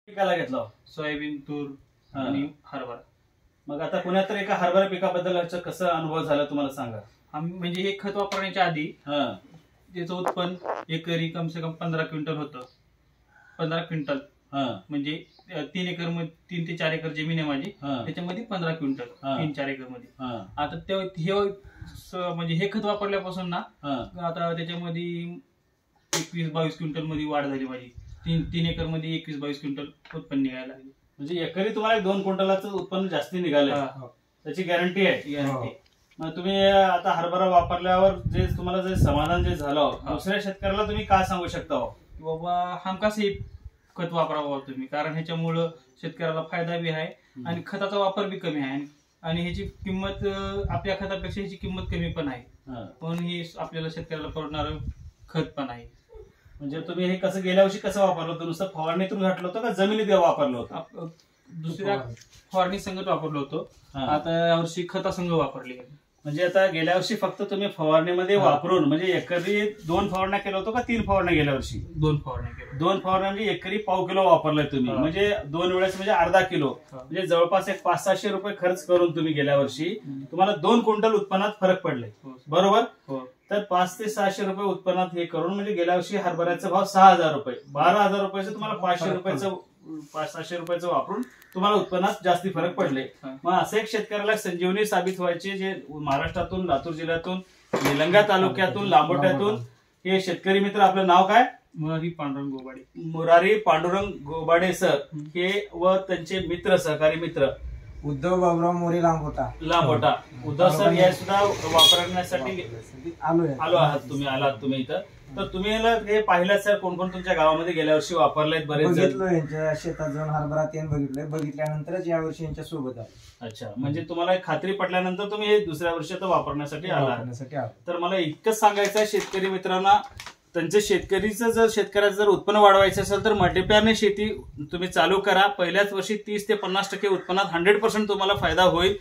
पिकाला घेतला सोयाबीन, तूर आणि हरभरा. मग आता पुण्यात तर एका हरभरा पिकाबद्दल कसं अनुभव झाला तुम्हाला सांगा. म्हणजे हे खत वापरण्याच्या आधी त्याचं उत्पन्न एकरी कम से कम 15 क्विंटल होतं. 15 क्विंटल म्हणजे 3 एकर मध्ये 3 ते 4 एकर जमीन आहे माझी, त्याच्यामध्ये 15 क्विंटल 3-4 एकर मध्ये. आता म्हणजे हे खत वापरल्यापासून ना आता त्याच्यामध्ये 21-22 क्विंटल मध्ये वाढ झाली माझी. 3 एकर मध्ये 21-22 क्विंटल उत्पन्न निघायला लागले. म्हणजे एकरी तुम्हाला 2 क्विंटलाचं उत्पन्न जास्ती निघालं, त्याची गॅरंटी आहे. गॅरंटी. मग तुम्ही आता हरभरा वापरल्यावर जे तुम्हाला जे समाधान जे झालं, दुसऱ्या शेतकऱ्याला तुम्ही काय सांगू शकता बाबा हमखास हे खत वापरावं तुम्ही, कारण ह्याच्यामुळं शेतकऱ्याला फायदा बी आहे आणि खताचा वापर बी कमी आहे आणि ह्याची किंमत आपल्या खतापेक्षा ह्याची किंमत कमी पण आहे, पण हे आपल्याला शेतकऱ्याला परवडणारं खत पण आहे. म्हणजे तुम्ही हे कसं गेल्या वर्षी कसं वापरलं होतं? नुसतं फवारणीतून घातलं होतं का जमिनीत वापरलं होतं? दुसऱ्या फवारणी संगत वापरलो होतो, आता यावर्षी खता संघ वापरली. म्हणजे आता गेल्या वर्षी फक्त तुम्ही फवारणीमध्ये वापरून म्हणजे एकरी 2 फवारण्या केलं होतं का 3 फवारण्या गेल्या वर्षी? 2 फवारण्या केल्या. 2 फवारण्या म्हणजे एकरी पाव किलो वापरलाय तुम्ही, म्हणजे 2 वेळेस म्हणजे अर्धा किलो, म्हणजे जवळपास एक 500-600 रुपये खर्च करून तुम्ही गेल्या वर्षी तुम्हाला 2 क्विंटल उत्पन्नात फरक पडलाय, बरोबर? तर 500 ते 600 रुपये उत्पन्नात हे करून म्हणजे गेल्या वर्षी हरभऱ्याचा भाव 6000 रुपये, 12000 रुपयाचं तुम्हाला 500 रुपयाचं 500-600 रुपयाचं वापरून तुम्हाला उत्पन्नात जास्ती फरक पडले. मग असं एक शेतकऱ्याला संजीवनी साबित व्हायचे जे महाराष्ट्रातून, लातूर जिल्ह्यातून, निलंगा तालुक्यातून, लांबोट्यातून हे शेतकरी मित्र, आपलं नाव काय? मुरारी पांडुरंग गोबाडे. मुरारी पांडुरंग गोबाडे सर हे व त्यांचे मित्र, सहकारी मित्र उद्धव बाबुराव मोरे लांबोटा. उद्धव सर या सुद्धा वापरण्यासाठी आलो आहात तुम्ही इथं. तर तुम्ही हे पाहिलं सर, कोण कोण तुमच्या गावामध्ये गेल्या वर्षी वापरलेत? बरेच बघितलो, यांच्या शेतात जाऊन हरभरा तेन बघितल्यानंतरच या वर्षी यांच्या सोबत आलो. अच्छा, म्हणजे तुम्हाला खात्री पटल्यानंतर तुम्ही हे दुसऱ्या वर्षी वापरण्यासाठी आला. तर मला इतकंच सांगायचं आहे शेतकरी मित्रांना, त्यांच्या शेतकऱ्याचं जर उत्पन्न वाढवायचं असेल तर मल्टीप्लायरने शेती तुम्ही चालू करा. पहिल्याच वर्षी 30 ते 50% उत्पन्नात 100% तुम्हाला फायदा होईल.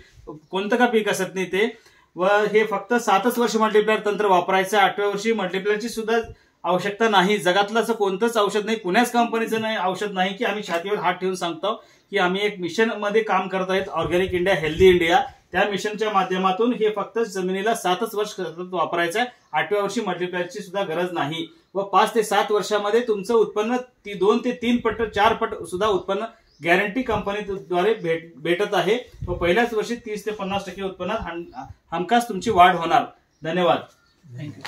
कोणतं का पीक असत नाही ते. व हे फक्त 7च वर्ष मल्टीप्लायर तंत्र वापरायचं. 8व्या वर्षी मल्टीप्लायरची सुद्धा आवश्यकता नाही. जगातलं असं कोणतंच औषध नाही, पुण्याच कंपनीचं नाही औषध नाही की आम्ही छातीवर हात ठेवून सांगतो की आम्ही एक मिशन मध्ये काम करत आहेत, ऑर्गॅनिक इंडिया, हेल्दी इंडिया. त्या मिशनच्या माध्यमातून हे फक्त जमिनीला 7च वर्ष वापरायचं आहे. 8व्या वर्षी मल्टीप्लायरची सुद्धा गरज नाही. व 5 ते 7 वर्षामध्ये तुमचं उत्पन्न 2 ते 3 पट 4 पट सुद्धा उत्पन्न गॅरंटी कंपनीद्वारे भेटत आहे. व पहिल्याच वर्षी 30 ते 50% उत्पन्नात हमखास तुमची वाढ होणार. धन्यवाद. थँक्यू.